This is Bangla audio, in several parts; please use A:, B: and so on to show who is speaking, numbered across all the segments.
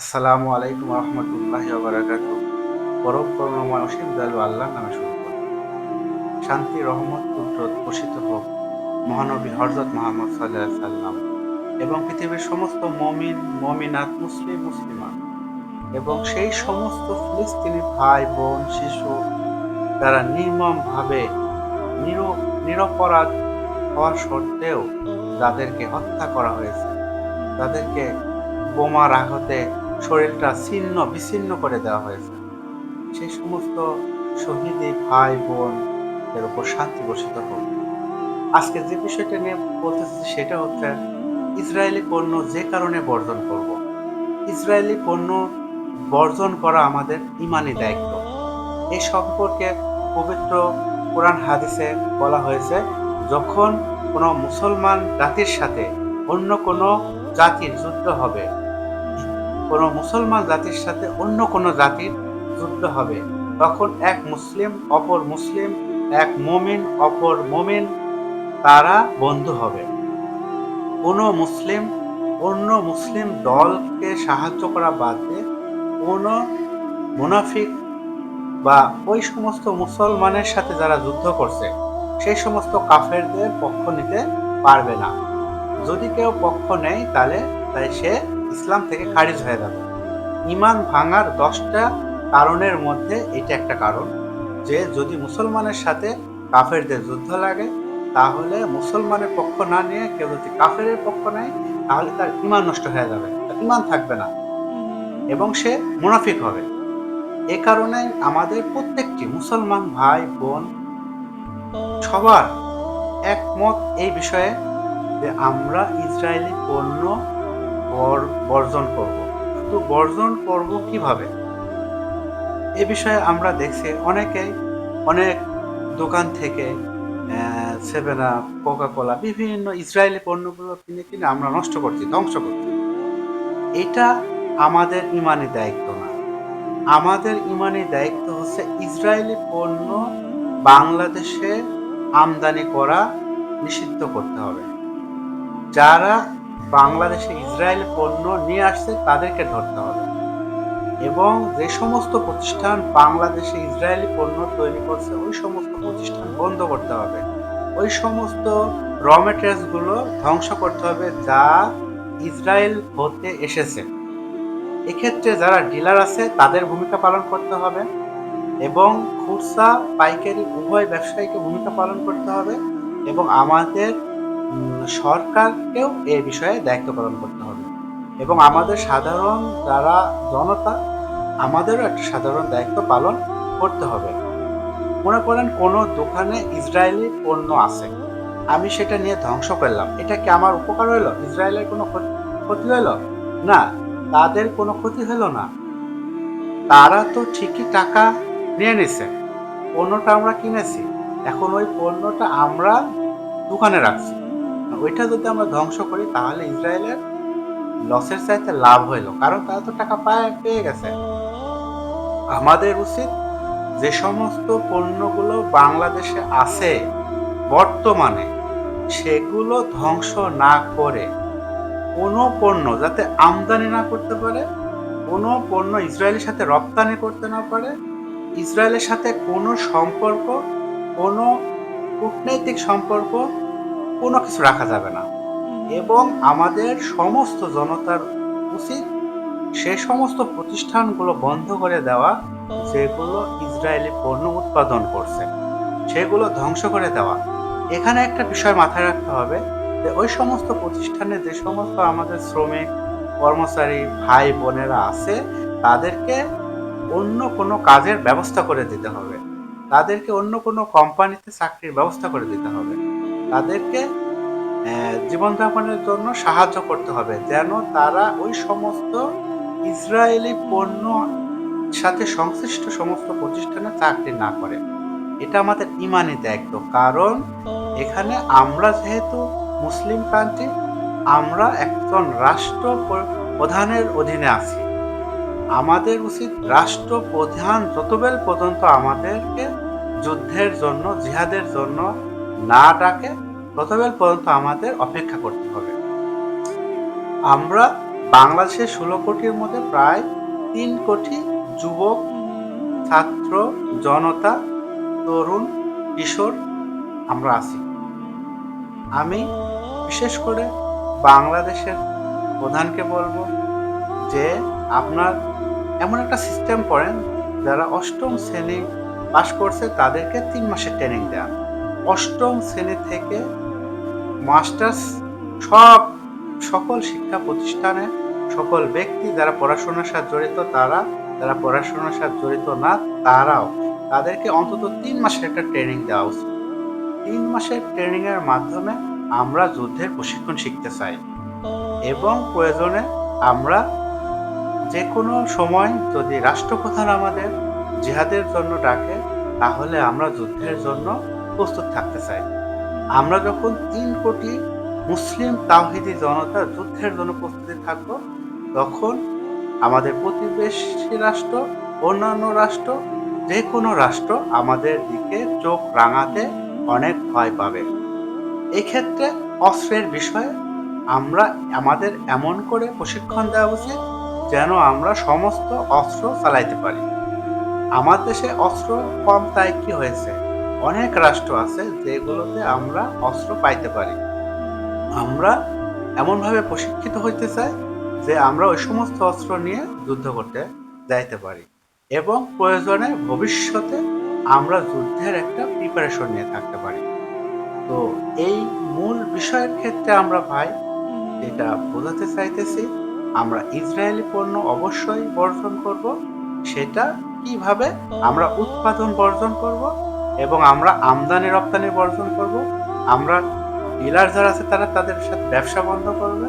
A: আসসালামু আলাইকুম রহমতুল্লাহি ওয়া বারাকাতুহু। পরম করুণাময় অসীম দয়ালু আল্লাহর নামে শুরু করি। শান্তি রহমত কুদরত বর্ষিত হোক মহানবী হযরত মুহাম্মদ সাল্লাল্লাহু আলাইহি সাল্লাম এবং পৃথিবীর সমস্ত মুমিন মুমিনাত মুসলিমাত এবং সেই সমস্ত ফিলিস্তিনি ভাই বোন শিশু যারা নির্মমভাবে নিরপরাধ হওয়া সত্ত্বেও যাদেরকে হত্যা করা হয়েছে, তাদেরকে বোমার আঘাতে শরীরটা ছিন্ন বিচ্ছিন্ন করে দেওয়া হয়েছে, সেই সমস্ত শহীদি ভাই বোন এর উপর শান্তি বর্ষিত হোক। আজকে যে বিষয়টা নিয়ে বলতে চাচ্ছি সেটা হচ্ছে ইসরায়েলি পণ্য যে কারণে বর্জন করব। ইসরায়েলি পণ্য বর্জন করা আমাদের ইমানি দায়িত্ব। এই সম্পর্কে পবিত্র কোরআন হাদিসে বলা হয়েছে, যখন কোনো মুসলমান জাতির সাথে অন্য কোনো জাতির যুদ্ধ হবে, কোনো মুসলমান জাতির সাথে অন্য কোনো জাতির যুদ্ধ হবে, তখন এক মুসলিম অপর মুসলিম, এক মুমিন অপর মুমিন, তারা বন্ধু হবে। কোনো মুসলিম অন্য মুসলিম দলকে সাহায্য করা বাদ দিয়ে কোনো মুনাফিক বা ওই সমস্ত মুসলমানের সাথে যারা যুদ্ধ করছে সেই সমস্ত কাফেরদের পক্ষ নিতে পারবে না। যদি কেউ পক্ষ নেয় তাহলে সে ইসলাম থেকে খারিজ হয়ে যাবে। ইমান ভাঙার 10টা কারণের মধ্যে এটা একটা কারণ, যে যদি মুসলমানের সাথে কাফেরদের যুদ্ধ লাগে তাহলে মুসলমানের পক্ষ না নিয়ে কেউ যদি কাফেরের পক্ষ নেয় তাহলে তার ইমান নষ্ট হয়ে যাবে, তার ইমান থাকবে না এবং সে মুনাফিক হবে। এ কারণে আমাদের প্রত্যেকটি মুসলমান ভাই বোন সবার একমত এই বিষয়ে যে আমরা ইসরায়েলি পণ্য বর্জন করব। কিন্তু বর্জন করব কিভাবে? এ বিষয়ে আমরা দেখছি অনেকেই অনেক দোকান থেকে সেভেন আপ, কোকা কোলা, বিভিন্ন ইসরায়েলি পণ্যগুলো কিনে আমরা নষ্ট করছি, ধ্বংস করছি। এটা আমাদের ইমানি দায়িত্ব না। আমাদের ইমানি দায়িত্ব হচ্ছে ইসরায়েলি পণ্য বাংলাদেশে আমদানি করা নিষিদ্ধ করতে হবে। যারা বাংলাদেশে ইসরায়েলি পণ্য নিয়ে আসছে তাদেরকে ধরতে হবে এবং যে সমস্ত প্রতিষ্ঠান বাংলাদেশে ইসরায়েলি পণ্য তৈরি করছে ওই সমস্ত প্রতিষ্ঠান বন্ধ করতে হবে। ওই সমস্ত র মেটেরিয়ালসগুলো ধ্বংস করতে হবে যা ইসরায়েল হতে এসেছে। এক্ষেত্রে যারা ডিলার আছে তাদের ভূমিকা পালন করতে হবে এবং খুচরা পাইকারি উভয় ব্যবসায়ীকে ভূমিকা পালন করতে হবে এবং আমাদের সরকারকেও এই বিষয়ে দায়িত্ব পালন করতে হবে এবং আমাদের সাধারণ যারা জনতা, আমাদেরও একটা সাধারণ দায়িত্ব পালন করতে হবে। মনে করেন কোনো দোকানে ইসরায়েলি পণ্য আছে, আমি সেটা নিয়ে ধ্বংস করলাম, এটা কি আমার উপকার হইলো? ইসরায়েলের কোনো ক্ষতি হইলো? না, তাদের কোনো ক্ষতি হলো না। তারা তো ঠিকই টাকা নিয়ে নিছে, পণ্যটা আমরা কিনেছি, এখন ওই পণ্যটা আমরা দোকানে রাখছি, ওইটা যদি আমরা ধ্বংস করি তাহলে ইসরায়েলের লসের চাইতে লাভ হইলো, কারণ তারা তো টাকা পেয়ে গেছে। আমাদের উচিত যে সমস্ত পণ্যগুলো বাংলাদেশে আছে বর্তমানে সেগুলো ধ্বংস না করে কোনো পণ্য যাতে আমদানি না করতে পারে, কোনো পণ্য ইসরায়েলের সাথে রপ্তানি করতে না পারে, ইসরায়েলের সাথে কোনো সম্পর্ক, কোনো কূটনৈতিক সম্পর্ক, কোনো কিছু রাখা যাবে না এবং আমাদের সমস্ত জনতার উচিত সে সমস্ত প্রতিষ্ঠানগুলো বন্ধ করে দেওয়া যেগুলো ইসরায়েলি পণ্য উৎপাদন করছে, সেগুলো ধ্বংস করে দেওয়া। এখানে একটা বিষয় মাথায় রাখতে হবে যে ওই সমস্ত প্রতিষ্ঠানে যে সমস্ত আমাদের শ্রমিক কর্মচারী ভাই বোনেরা আছে তাদেরকে অন্য কোনো কাজের ব্যবস্থা করে দিতে হবে, তাদেরকে অন্য কোনো কোম্পানিতে চাকরির ব্যবস্থা করে দিতে হবে, তাদেরকে জীবনযাপনের জন্য সাহায্য করতে হবে যেন তারা ওই সমস্ত ইসরায়েলি পণ্য সাথে সংশ্লিষ্ট সমস্ত প্রতিষ্ঠানে চাকরি না করে। এটা আমাদের ইমানি দায়িত্ব, কারণ এখানে আমরা যেহেতু মুসলিম কান্ট্রি, আমরা একজন রাষ্ট্র প্রধানের অধীনে আছি। আমাদের উচিত রাষ্ট্রপ্রধান যতবেল পর্যন্ত আমাদেরকে যুদ্ধের জন্য জিহাদের জন্য না ডাকে ততবেল পর্যন্ত আমাদের অপেক্ষা করতে হবে। আমরা বাংলাদেশের 16 কোটির মধ্যে প্রায় 3 কোটি যুবক, ছাত্র, জনতা, তরুণ, কিশোর আমরা আছি। আমি বিশেষ করে বাংলাদেশের প্রধানকে বলবো যে আপনার এমন একটা সিস্টেম করেন, যারা 8ম শ্রেণী পাশ করছে তাদেরকে 3 মাসের ট্রেনিং দেয়া। 8ম শ্রেণী থেকে মাস্টার্স সকল শিক্ষা প্রতিষ্ঠানে সকল ব্যক্তি যারা পড়াশোনার সাথে জড়িত, যারা পড়াশোনার সাথে জড়িত না তারাও, তাদেরকে অন্তত 3 মাসের একটা ট্রেনিং দেওয়া উচিত। 3 মাসের ট্রেনিং এর মাধ্যমে আমরা যুদ্ধের প্রশিক্ষণ শিখতে চাই এবং প্রয়োজনে আমরা যে কোনো সময় যদি রাষ্ট্রপ্রধান আমাদের জিহাদের জন্য ডাকে, তাহলে আমরা যুদ্ধের জন্য প্রস্তুত থাকতে চাই। আমরা যখন 3 কোটি মুসলিম তাওহীদি জনতা যুদ্ধের জন্য প্রস্তুতি থাকবো, তখন আমাদের প্রতিবেশী রাষ্ট্র, অন্যান্য রাষ্ট্র, যে কোনো রাষ্ট্র আমাদের দিকে চোখ রাঙাতে অনেক ভয় পাবে। এক্ষেত্রে অস্ত্রের বিষয়ে আমাদের এমন করে প্রশিক্ষণ দেওয়া উচিত যেন আমরা সমস্ত অস্ত্র চালাইতে পারি। আমার দেশে অস্ত্র কম, তাই কি হয়েছে, অনেক রাষ্ট্র আছে যেগুলোতে আমরা অস্ত্র পাইতে পারি। আমরা এমনভাবে প্রশিক্ষিত হইতে চাই যে আমরা ওই সমস্ত অস্ত্র নিয়ে যুদ্ধ করতে যাইতে পারি এবং প্রয়োজনে ভবিষ্যতে আমরা যুদ্ধের একটা প্রিপারেশন নিয়ে থাকতে পারি। তো এই মূল বিষয়ের ক্ষেত্রে আমরা ভাই যেটা বোঝাতে চাইতেছি, আমরা ইসরায়েলি পণ্য অবশ্যই বর্জন করব। সেটা কিভাবে আমরা উৎপাদন বর্জন করব এবং আমরা আমদানি রপ্তানি বর্জন করব। আমরা ডিলার যারা আছে তারা তাদের সাথে ব্যবসা বন্ধ করবে,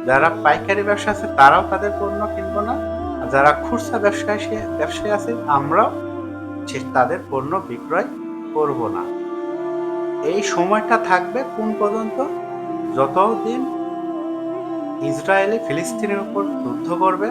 A: যারা পাইকারি ব্যবসা আছে তারাও তাদের পণ্য কিনবো না, আর যারা খুচরা ব্যবসায়ী আছে আমরাও তাদের পণ্য বিক্রয় করব না। এই সময়টা থাকবে কোন পর্যন্ত? যতদিন ইসরায়েলি ফিলিস্তিনের উপর যুদ্ধ করবে,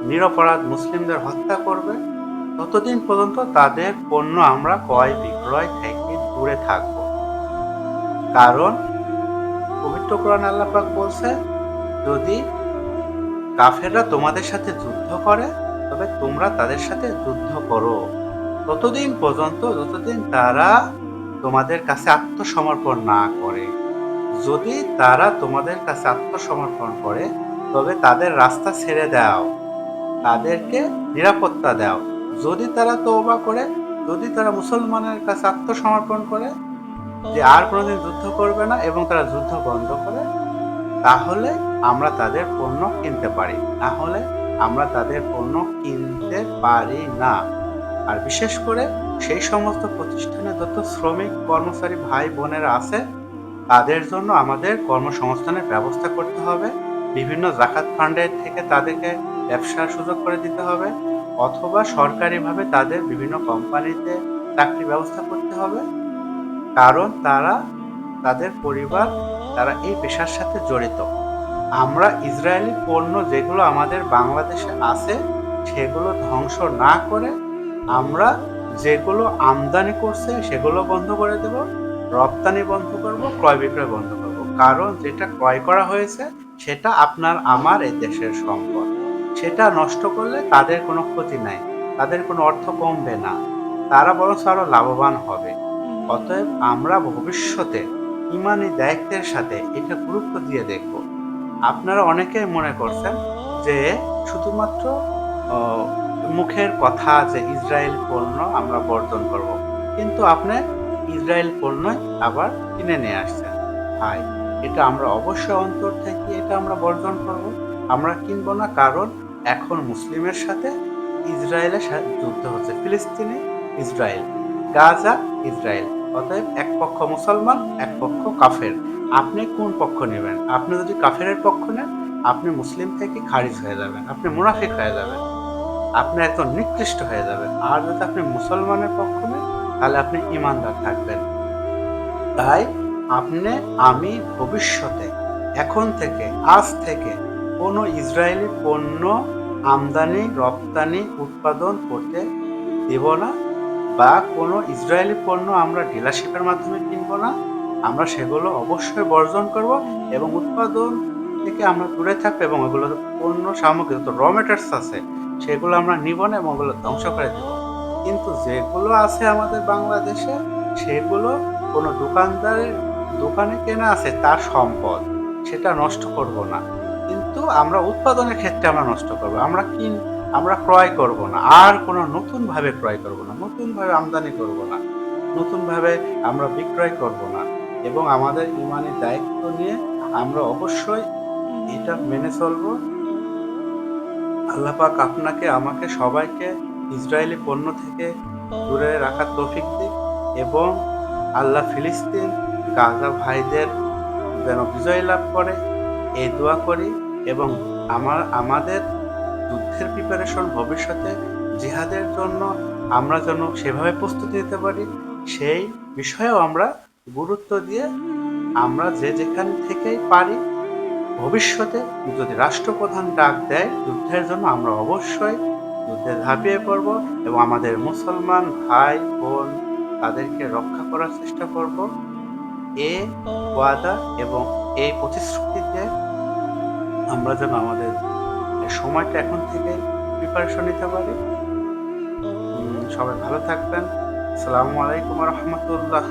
A: নিরপরাধ মুসলিমদের হত্যা করবে, ততদিন পর্যন্ত তাদের পণ্য আমরা ক্রয় বিক্রয় থেকে দূরে থাকব। কারণ পবিত্র কোরআন আল্লাহ পাক বলছে, যদি কাফেররা তোমাদের সাথে যুদ্ধ করে তবে তোমরা তাদের সাথে যুদ্ধ করো ততদিন পর্যন্ত যতদিন তারা তোমাদের কাছে আত্মসমর্পণ না করে। যদি তারা তোমাদের কাছে আত্মসমর্পণ করে তবে তাদের রাস্তা ছেড়ে দাও, তাদেরকে নিরাপত্তা দাও। যদি তারা তওবা করে, যদি তারা মুসলমানের কাছে আত্মসমর্পণ করে যে আর কোনোদিন যুদ্ধ করবে না এবং তারা যুদ্ধ বন্ধ করে, তাহলে আমরা তাদের পণ্য কিনতে পারি, না হলে আমরা তাদের পণ্য কিনতে পারি না। আর বিশেষ করে সেই সমস্ত প্রতিষ্ঠানে যত শ্রমিক কর্মচারী ভাই বোনেরা আছে, তাদের জন্য আমাদের কর্মসংস্থানের ব্যবস্থা করতে হবে। বিভিন্ন জাকাত ফান্ডের থেকে তাদেরকে ব্যবসার সুযোগ করে দিতে হবে, অথবা সরকারিভাবে তাদের বিভিন্ন কোম্পানিতে চাকরির ব্যবস্থা করতে হবে। কারণ তাদের পরিবার তারা এই পেশার সাথে জড়িত। আমরা ইসরায়েলি পণ্য যেগুলো আমাদের বাংলাদেশে আছে সেগুলো ধ্বংস না করে আমরা যেগুলো আমদানি করছে সেগুলো বন্ধ করে দেব, রপ্তানি বন্ধ করব, ক্রয় বিক্রয় বন্ধ করব। কারণ যেটা ক্রয় করা হয়েছে সেটা আপনার আমার এই দেশের সম্পদ, সেটা নষ্ট করলে তাদের কোনো ক্ষতি নাই, তাদের কোনো অর্থ কমবে না, তারা বরং আরো লাভবান হবে। অতএব আমরা ভবিষ্যতে ইমানি দায়িত্বের সাথে এটা গুরুত্ব দিয়ে দেখব। আপনারা অনেকেই মনে করছেন যে শুধুমাত্র মুখের কথা যে ইসরায়েল পণ্য আমরা বর্জন করব, কিন্তু আপনি ইসরায়েল পণ্য আবার কিনে নিয়ে আসছেন। ভাই, এটা আমরা অবশ্যই অন্তর থেকে এটা আমরা বর্জন করব, আমরা কিনবো না। কারণ এখন মুসলিমের সাথে ইসরায়েলের সাথে যুদ্ধ হচ্ছে, ফিলিস্তিনি ইসরায়েল, গাজা ইসরায়েল। অতএব এক পক্ষ মুসলমান, এক পক্ষ কাফের। আপনি কোন পক্ষ নেবেন? আপনি যদি কাফেরের পক্ষ নেন, আপনি মুসলিম থেকে খারিজ হয়ে যাবেন, আপনি মুনাফিক হয়ে যাবেন, আপনি একজন নিকৃষ্ট হয়ে যাবেন। আর যদি আপনি মুসলমানের পক্ষ নেন, তাহলে আপনি ইমানদার থাকবেন। তাই আমি ভবিষ্যতে এখন থেকে আজ থেকে কোনো ইসরায়েলি পণ্য আমদানি রপ্তানি উৎপাদন করতে দেব না, বা কোনো ইসরায়েলি পণ্য আমরা ডিলারশিপের মাধ্যমে কিনব না। আমরা সেগুলো অবশ্যই বর্জন করব এবং উৎপাদন থেকে আমরা দূরে থাকবো এবং ওগুলো পণ্য সামগ্রী যত র ম্যাটার্স আছে সেগুলো আমরা নিব না এবং ওগুলো ধ্বংস করে দেব। কিন্তু যেগুলো আছে আমাদের বাংলাদেশে সেগুলো কোনো দোকানদারের দোকানে কেনা আছে তার সম্পদ, সেটা নষ্ট করব না। কিন্তু আমরা উৎপাদনের ক্ষেত্রে আমরা নষ্ট করব। আমরা ক্রয় করব না, আর কোনো নতুনভাবে ক্রয় করব না, নতুনভাবে আমদানি করব না, নতুনভাবে আমরা বিক্রয় করব না এবং আমাদের ইমানি দায়িত্ব নিয়ে আমরা অবশ্যই এটা মেনে চলবো। আল্লাহ পাক আপনাকে, আমাকে, সবাইকে ইসরায়েলি পণ্য থেকে দূরে রাখার তৌফিক দিক এবং আল্লাহ ফিলিস্তিন গাজা ভাইদের যেন বিজয় লাভ করে এই দোয়া করি এবং আমাদের যুদ্ধের প্রিপারেশন ভবিষ্যতে জিহাদের জন্য আমরা যেন সেভাবে প্রস্তুতি নিতে পারি সেই বিষয়েও আমরা গুরুত্ব দিয়ে আমরা যে যেখান থেকেই পারি ভবিষ্যতে যদি রাষ্ট্রপ্রধান ডাক দেয় যুদ্ধের জন্য আমরা অবশ্যই যুদ্ধে ঝাঁপিয়ে পড়ব এবং আমাদের মুসলমান ভাই বোন তাদেরকে রক্ষা করার চেষ্টা করব। এ ওয়াদা এবং এই প্রতিশ্রুতিতে আমরা যেন আমাদের সময়টা এখন থেকে প্রিপারেশন নিতে পারি। সবাই ভালো থাকবেন। আসসালামু আলাইকুম রহমতুল্লাহ।